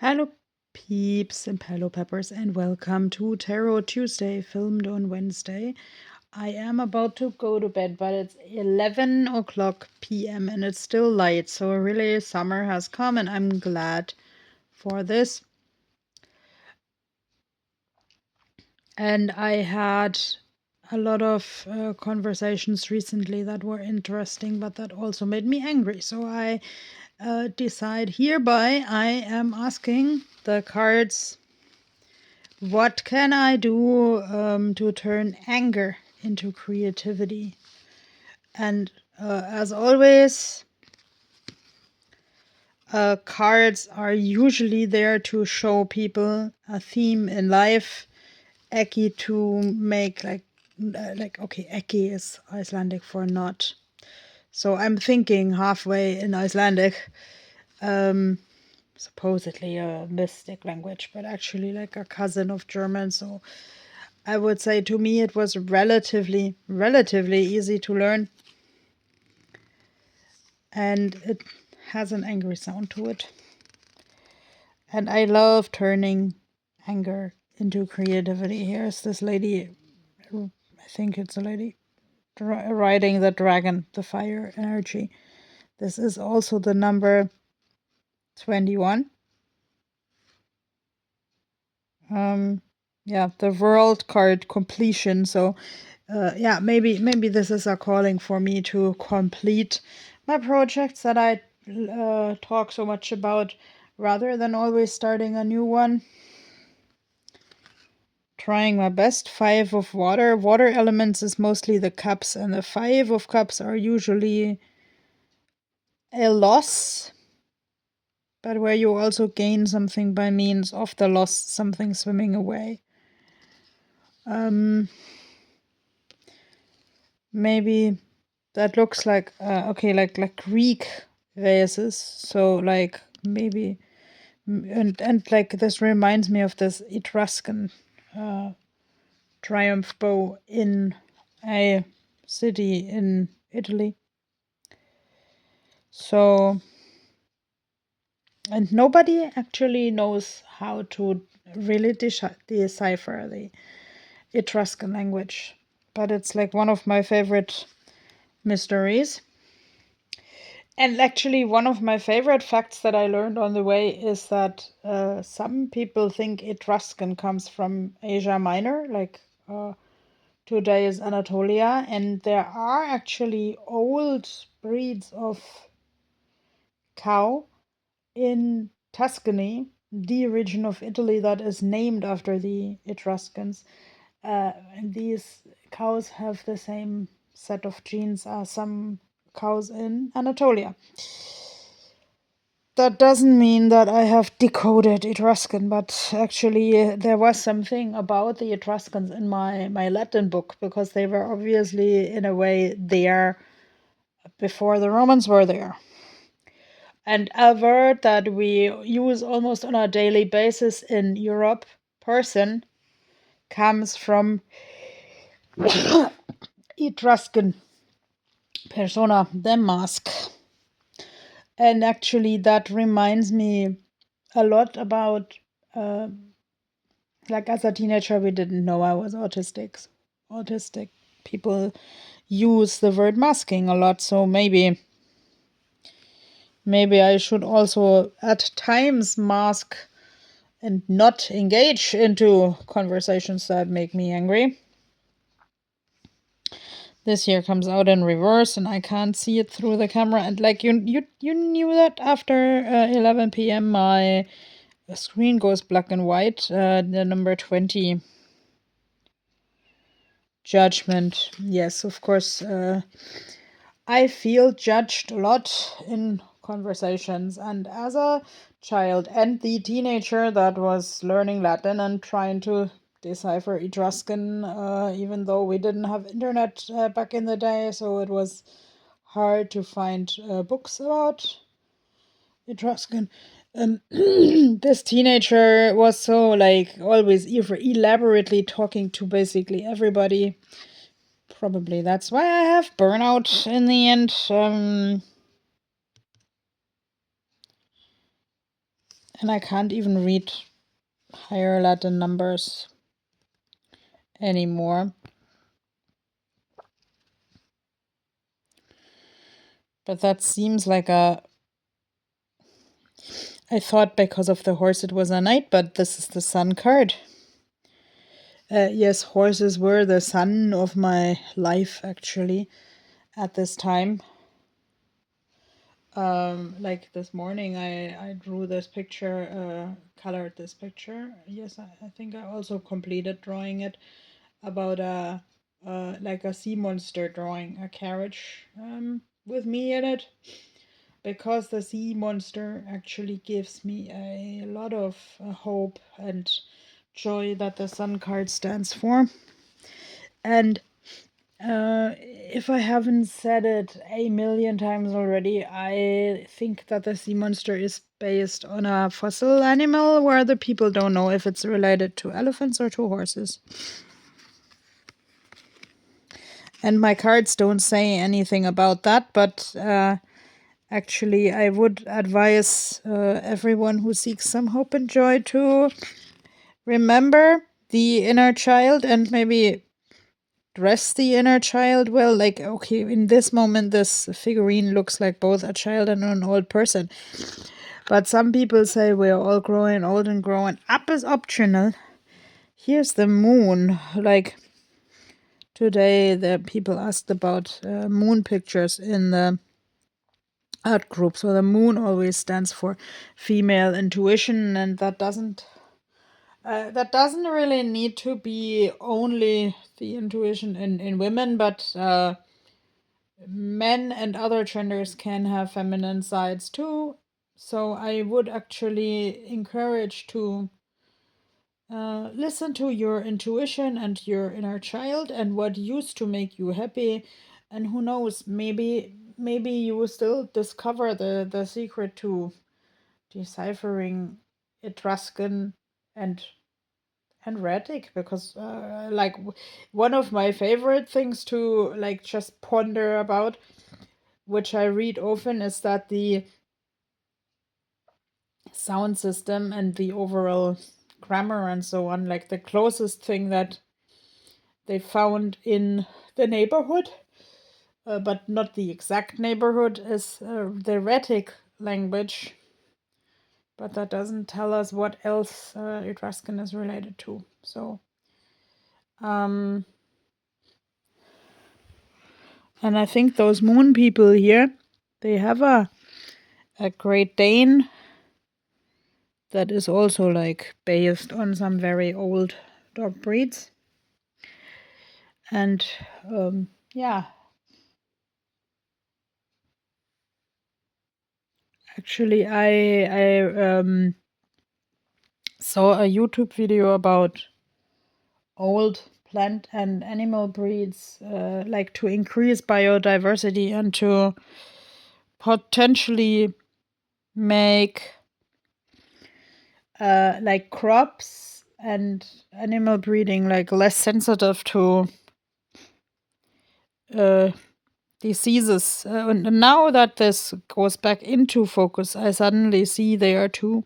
Hello, peeps and pillow peppers, and welcome to Tarot Tuesday, filmed on Wednesday. I am about to go to bed, but it's 11 o'clock p.m. and it's still light, so really summer has come, and I'm glad for this. And I had a lot of conversations recently that were interesting, but that also made me angry. So I decide hereby I am asking the cards, what can I do to turn anger into creativity? And as always, cards are usually there to show people a theme in life. Eki to make okay, Eki is Icelandic for not. So I'm thinking halfway in Icelandic, supposedly a mystic language, but actually like a cousin of German. So I would say to me it was relatively easy to learn, and it has an angry sound to it. And I love turning anger into creativity. Here's this lady, I think it's a lady, riding the dragon, the fire energy. This is also the number 21. Yeah, the world card completion. So yeah, maybe this is a calling for me to complete my projects that I talk so much about, rather than always starting a new one. Trying my best. 5 of water. Water elements is mostly the cups, and the 5 of cups are usually a loss, but where you also gain something by means of the loss, something swimming away. Maybe that looks like okay, like Greek vases. So like maybe and like this reminds me of this Etruscan triumph bow in a city in Italy. So, and nobody actually knows how to really decipher the Etruscan language, but it's like one of my favorite mysteries. And actually, one of my favorite facts that I learned on the way is that some people think Etruscan comes from Asia Minor, like today is Anatolia, and there are actually old breeds of cow in Tuscany, the region of Italy that is named after the Etruscans. And these cows have the same set of genes as some cows in Anatolia. That doesn't mean that I have decoded Etruscan, but actually there was something about the Etruscans in my Latin book, because they were obviously in a way there before the Romans were there. And a word that we use almost on a daily basis in Europe, person, comes from Etruscan, persona, the mask. And actually that reminds me a lot about like as a teenager we didn't know I was autistic. Autistic people use the word masking a lot, so maybe I should also at times mask and not engage into conversations that make me angry. This here comes out in reverse and I can't see it through the camera, and like you knew that after 11 p.m. my screen goes black and white. The number 20, judgment. Yes, of course. I feel judged a lot in conversations, and as a child and the teenager that was learning Latin and trying to decipher Etruscan, even though we didn't have internet back in the day, so it was hard to find books about Etruscan. This teenager was so like always elaborately talking to basically everybody. Probably that's why I have burnout in the end. And I can't even read higher Latin numbers anymore. But that seems like I thought because of the horse it was a knight, but this is the sun card. Yes, horses were the sun of my life, actually, at this time. Like this morning, I drew this picture, colored this picture. Yes, I think I also completed drawing it about like a sea monster drawing a carriage with me in it, because the sea monster actually gives me a lot of hope and joy that the sun card stands for. And if I haven't said it a million times already, I think that the sea monster is based on a fossil animal where the people don't know if it's related to elephants or to horses. And my cards don't say anything about that, but actually, I would advise everyone who seeks some hope and joy to remember the inner child and maybe dress the inner child well. Like, okay, in this moment, this figurine looks like both a child and an old person. But some people say we're all growing old, and growing up is optional. Here's the moon. Like, today, the people asked about moon pictures in the art group. So the moon always stands for female intuition, and that doesn't really need to be only the intuition in women, but men and other genders can have feminine sides too. So I would actually encourage to listen to your intuition and your inner child and what used to make you happy. And who knows, maybe you will still discover the secret to deciphering Etruscan and Rhetoric, because like one of my favorite things to like just ponder about, which I read often, is that the sound system and the overall grammar and so on, like the closest thing that they found in the neighborhood, but not the exact neighborhood, is the Rhetoric language. But that doesn't tell us what else Etruscan is related to. So, and I think those moon people here, they have a Great Dane that is also like based on some very old dog breeds. And yeah, actually, I saw a YouTube video about old plant and animal breeds, like to increase biodiversity and to potentially make like crops and animal breeding like less sensitive to diseases. And now that this goes back into focus, I suddenly see there too.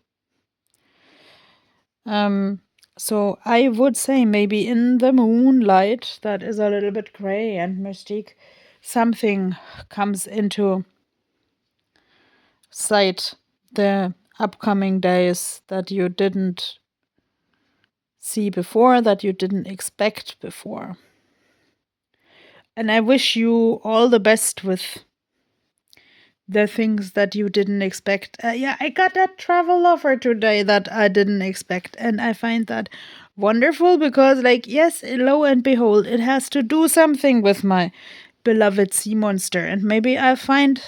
So I would say maybe in the moonlight that is a little bit gray and mystique, something comes into sight the upcoming days that you didn't see before, that you didn't expect before. And I wish you all the best with the things that you didn't expect. Yeah, I got that travel offer today that I didn't expect. And I find that wonderful because, like, yes, lo and behold, it has to do something with my beloved sea monster. And maybe I'll find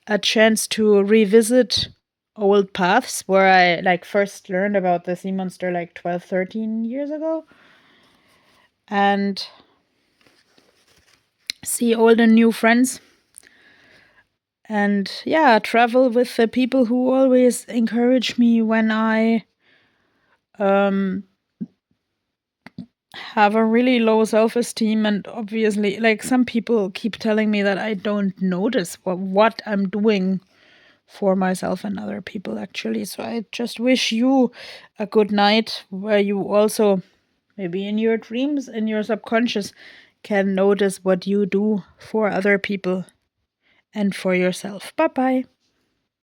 a chance to revisit old paths where I, like, first learned about the sea monster like 12, 13 years ago. And see old and new friends. And yeah, travel with the people who always encourage me when I have a really low self-esteem. And obviously, like, some people keep telling me that I don't notice what I'm doing for myself and other people, actually. So I just wish you a good night where you also, maybe in your dreams, in your subconscious, can notice what you do for other people and for yourself. Bye bye.